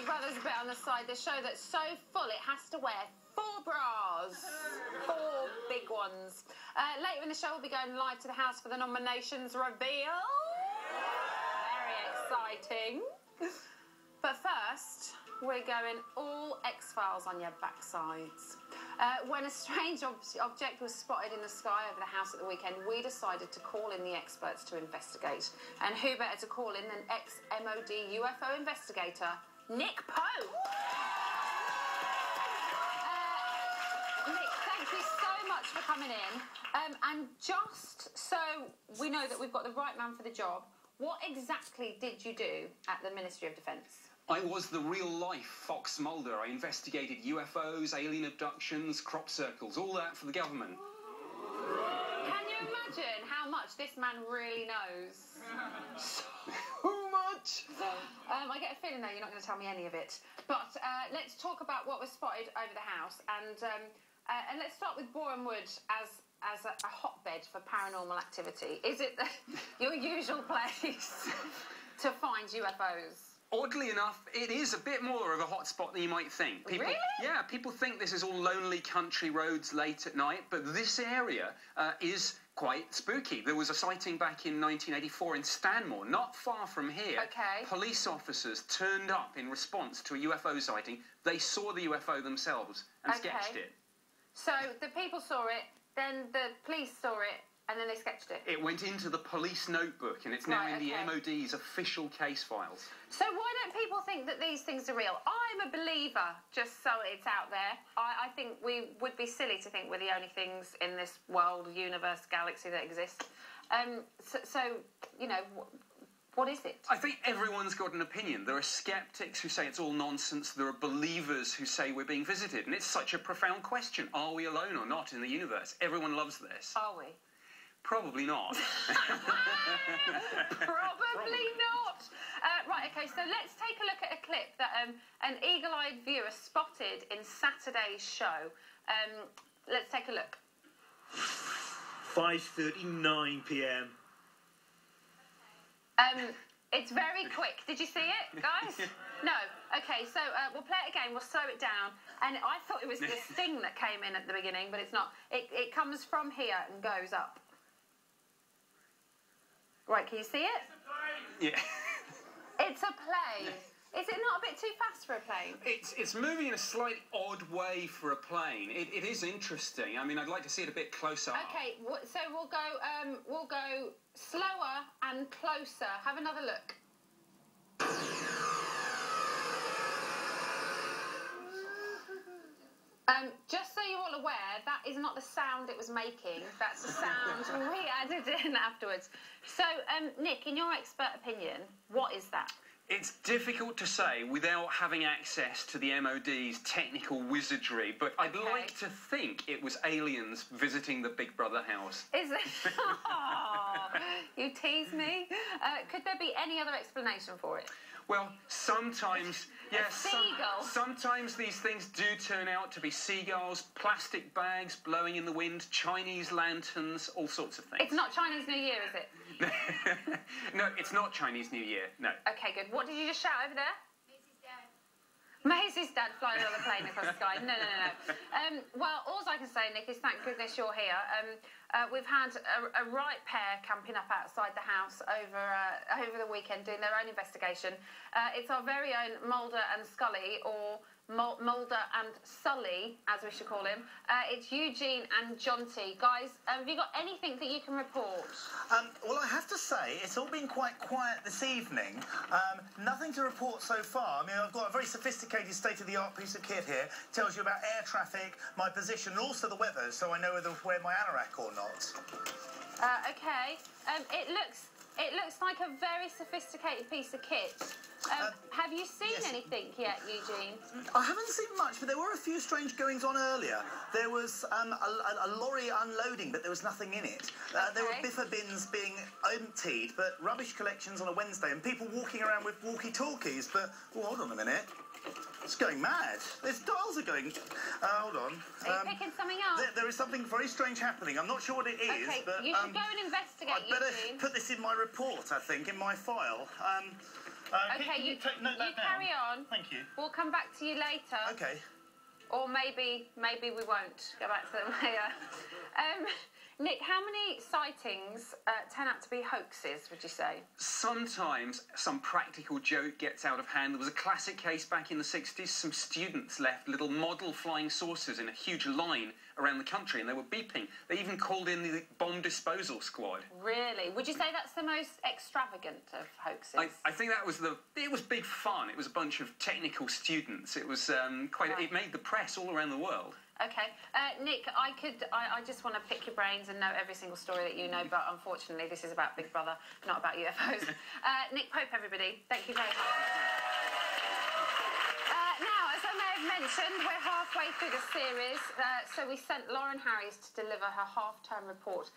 Big Brother's a bit on the side. The show that's so full it has to wear 4 bras. 4 big ones. Later in the show, we'll be going live to the house for the nominations reveal. Very exciting. But first, we're going all X-Files on your backsides. When a strange object was spotted in the sky over the house at the weekend, we decided to call in the experts to investigate. And who better to call in than ex-MOD UFO investigator, Nick Pope. Nick, thank you so much for coming in. And just so we know that we've got the right man for the job, what exactly did you do at the Ministry of Defence? I was the real-life Fox Mulder. I investigated UFOs, alien abductions, crop circles, all that for the government. Can you imagine how much this man really knows? So much! I get a feeling, though, you're not going to tell me any of it. But let's talk about what was spotted over the house. And let's start with Boreham Wood as a hotbed for paranormal activity. Is it your usual place to find UFOs? Oddly enough, it is a bit more of a hotspot than you might think. People, really? Yeah, people think this is all lonely country roads late at night, but this area is quite spooky. There was a sighting back in 1984 in Stanmore, not far from here. Okay. Police officers turned up in response to a UFO sighting. They saw the UFO themselves and sketched it. So the people saw it, then the police saw it, and then they sketched it? It went into the police notebook, and it's now in the MOD's official case files. So why don't people think that these things are real? I'm a believer, just so it's out there. I think we would be silly to think we're the only things in this world, universe, galaxy that exist. So you know, what is it? I think everyone's got an opinion. There are skeptics who say it's all nonsense. There are believers who say we're being visited. And it's such a profound question. Are we alone or not in the universe? Everyone loves this. Are we? Probably not. Probably not. Right, OK, so let's take a look at a clip that an eagle-eyed viewer spotted in Saturday's show. Let's take a look. 5:39 p.m. It's very quick. Did you see it, guys? No. OK, so we'll play it again. We'll slow it down. And I thought it was this thing that came in at the beginning, but it's not. It comes from here and goes up. Right, can you see it? Yeah. It's a plane. Is it not a bit too fast for a plane? It's moving in a slightly odd way for a plane. It is interesting. I mean, I'd like to see it a bit closer. OK, so we'll go slower and closer. Have another look. Just so you're all aware, that is not the sound it was making. That's the sound we added in afterwards. So, Nick, in your expert opinion, what is that? It's difficult to say without having access to the MOD's technical wizardry, but I'd like to think it was aliens visiting the Big Brother house. Is it? Oh, you tease me. Could there be any other explanation for it? Well, sometimes, yes, sometimes these things do turn out to be seagulls, plastic bags blowing in the wind, Chinese lanterns, all sorts of things. It's not Chinese New Year, is it? No, it's not Chinese New Year, no. OK, good. What did you just shout over there? Maisie's dad flying another plane across the sky. No. Well, all I can say, Nick, is thank goodness you're here. We've had a right pair camping up outside the house over the weekend doing their own investigation. It's our very own Mulder and Scully, or Mulder and Sully, as we should call him. It's Eugene and Jonty. Guys, have you got anything that you can report? Well, I have to say, it's all been quite quiet this evening. Nothing to report so far. I mean, I've got a very sophisticated state-of-the-art piece of kit here. Tells you about air traffic, my position, and also the weather, so I know whether to wear my anorak or not. OK. It looks like a very sophisticated piece of kit. Have you seen anything yet, Eugene? I haven't seen much, but there were a few strange goings-on earlier. There was a lorry unloading, but there was nothing in it. There were biffa bins being emptied, but rubbish collections on a Wednesday, and people walking around with walkie-talkies. But, oh, hold on a minute. It's going mad. There's dials are going... hold on. Are you picking something up? There is something very strange happening. I'm not sure what it is, but... you should go and investigate, I'd better put this in my report, I think, in my file. Okay, you note that down? carry on. Thank you. We'll come back to you later. Okay. Or maybe we won't go back to them later. Nick, how many sightings turn out to be hoaxes, would you say? Sometimes some practical joke gets out of hand. There was a classic case back in the 60s. Some students left little model flying saucers in a huge line around the country, and they were beeping. They even called in the bomb disposal squad. Really? Would you say that's the most extravagant of hoaxes? I think that was it was big fun. It was a bunch of technical students. It was it made the press all around the world. Okay. Nick, I just want to pick your brains and know every single story that you know, but unfortunately this is about Big Brother, not about UFOs. Nick Pope, everybody, thank you very much. Now, as I may have mentioned, we're halfway through the series, so we sent Lauren Harries to deliver her half-term report